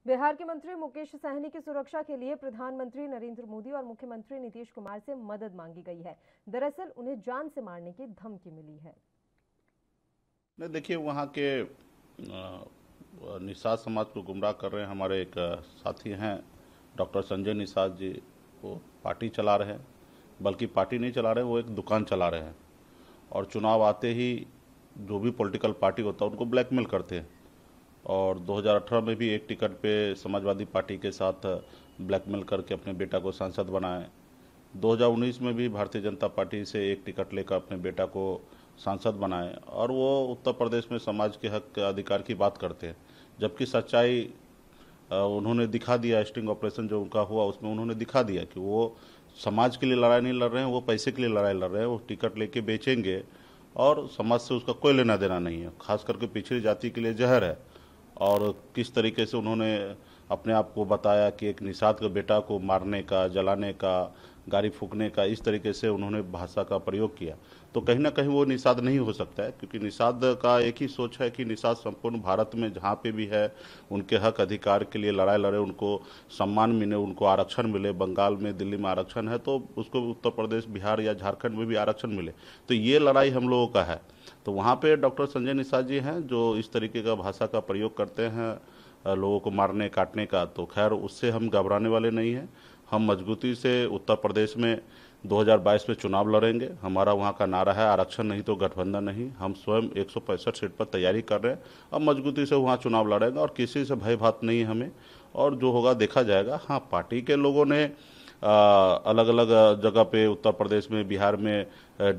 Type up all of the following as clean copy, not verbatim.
बिहार के मंत्री मुकेश सहनी की सुरक्षा के लिए प्रधानमंत्री नरेंद्र मोदी और मुख्यमंत्री नीतीश कुमार से मदद मांगी गई है। दरअसल उन्हें जान से मारने की धमकी मिली है। नहीं, देखिए वहाँ के निषाद समाज को गुमराह कर रहे हैं हमारे एक साथी हैं डॉक्टर संजय निषाद जी। वो पार्टी चला रहे हैं, बल्कि पार्टी नहीं चला रहे, वो एक दुकान चला रहे हैं और चुनाव आते ही जो भी पॉलिटिकल पार्टी होता है उनको ब्लैकमेल करते हैं। और 2018 में भी एक टिकट पे समाजवादी पार्टी के साथ ब्लैकमेल करके अपने बेटा को सांसद बनाए। 2019 में भी भारतीय जनता पार्टी से एक टिकट लेकर अपने बेटा को सांसद बनाए और वो उत्तर प्रदेश में समाज के हक अधिकार की बात करते हैं, जबकि सच्चाई उन्होंने दिखा दिया। स्टिंग ऑपरेशन जो उनका हुआ उसमें उन्होंने दिखा दिया कि वो समाज के लिए लड़ाई नहीं लड़ रहे हैं, वो पैसे के लिए लड़ाई लड़ रहे हैं। वो टिकट लेके बेचेंगे और समाज से उसका कोई लेना देना नहीं है, खास करके पिछड़ी जाति के लिए जहर है। और किस तरीके से उन्होंने अपने आप को बताया कि एक निषाद के बेटा को मारने का, जलाने का, गाड़ी फूकने का, इस तरीके से उन्होंने भाषा का प्रयोग किया। तो कहीं ना कहीं वो निषाद नहीं हो सकता है, क्योंकि निषाद का एक ही सोच है कि निषाद संपूर्ण भारत में जहाँ पे भी है उनके हक अधिकार के लिए लड़ाई लड़े, उनको सम्मान मिले, उनको आरक्षण मिले। बंगाल में, दिल्ली में आरक्षण है तो उसको उत्तर प्रदेश, बिहार या झारखंड में भी आरक्षण मिले। तो ये लड़ाई हम लोगों का है। तो वहाँ पे डॉक्टर संजय निषाद जी हैं जो इस तरीके का भाषा का प्रयोग करते हैं लोगों को मारने काटने का। तो खैर उससे हम घबराने वाले नहीं हैं। हम मजबूती से उत्तर प्रदेश में 2022 में चुनाव लड़ेंगे। हमारा वहाँ का नारा है आरक्षण नहीं तो गठबंधन नहीं। हम स्वयं 165 सीट पर तैयारी कर रहे हैं। अब मजबूती से वहाँ चुनाव लड़ेंगे और किसी से भय भात नहीं है हमें, और जो होगा देखा जाएगा। हाँ, पार्टी के लोगों ने अलग अलग जगह पे उत्तर प्रदेश में, बिहार में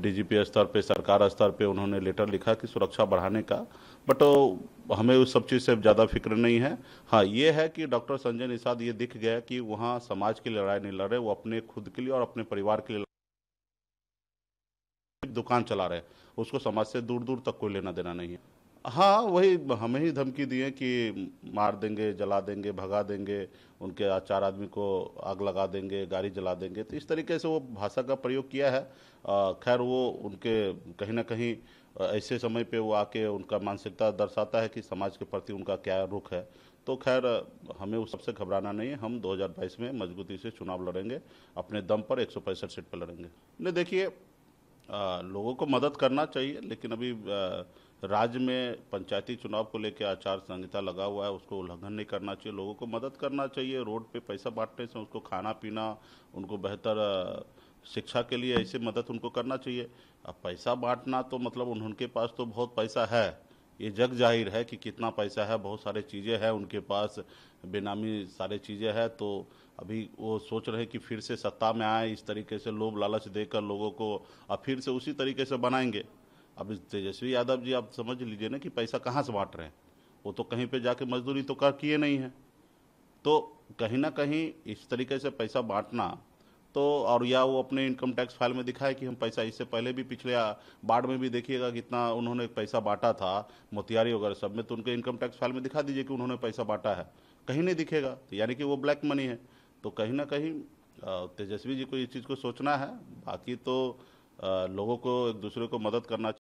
डीजीपी स्तर पे, सरकार स्तर पे उन्होंने लेटर लिखा कि सुरक्षा बढ़ाने का। बट हमें उस सब चीज़ से ज़्यादा फिक्र नहीं है। हाँ, ये है कि डॉक्टर संजय निषाद ये दिख गया कि वहाँ समाज की लड़ाई नहीं लड़ रहे, वो अपने खुद के लिए और अपने परिवार के लिए दुकान चला रहे हैं। उसको समाज से दूर दूर तक कोई लेना देना नहीं है। हाँ, वही हमें ही धमकी दी है कि मार देंगे, जला देंगे, भगा देंगे, उनके 4 आदमी को आग लगा देंगे, गाड़ी जला देंगे। तो इस तरीके से वो भाषा का प्रयोग किया है। खैर वो उनके कहीं ना कहीं ऐसे समय पे वो आके उनका मानसिकता दर्शाता है कि समाज के प्रति उनका क्या रुख है। तो खैर हमें उस सबसे घबराना नहीं है। हम 2022 में मजबूती से चुनाव लड़ेंगे, अपने दम पर 165 सीट पर लड़ेंगे। नहीं, देखिए लोगों को मदद करना चाहिए, लेकिन अभी राज्य में पंचायती चुनाव को लेकर आचार संहिता लगा हुआ है, उसको उल्लंघन नहीं करना चाहिए। लोगों को मदद करना चाहिए। रोड पे पैसा बांटने से उसको खाना पीना, उनको बेहतर शिक्षा के लिए ऐसे मदद उनको करना चाहिए। अब पैसा बांटना तो मतलब उनके पास तो बहुत पैसा है, ये जग जाहिर है कि कितना पैसा है, बहुत सारे चीज़ें हैं उनके पास, बेनामी सारे चीज़ें हैं। तो अभी वो सोच रहे हैं कि फिर से सत्ता में आए, इस तरीके से लोभ लालच देकर लोगों को अब फिर से उसी तरीके से बनाएंगे। अब इस तेजस्वी यादव जी आप समझ लीजिए ना कि पैसा कहाँ से बांट रहे हैं। वो तो कहीं पे जाके मजदूरी तो कर किए नहीं है। तो कहीं ना कहीं इस तरीके से पैसा बांटना, तो और या वो अपने इनकम टैक्स फाइल में दिखाए कि हम पैसा, इससे पहले भी पिछले बाढ़ में भी देखिएगा कितना उन्होंने पैसा बांटा था, मोतिहारी वगैरह सब में, तो उनके इनकम टैक्स फाइल में दिखा दीजिए कि उन्होंने पैसा बांटा है। कहीं नहीं दिखेगा, तो यानी कि वो ब्लैक मनी है। तो कहीं ना कहीं तेजस्वी जी को इस चीज़ को सोचना है। बाकी तो लोगों को एक दूसरे को मदद करना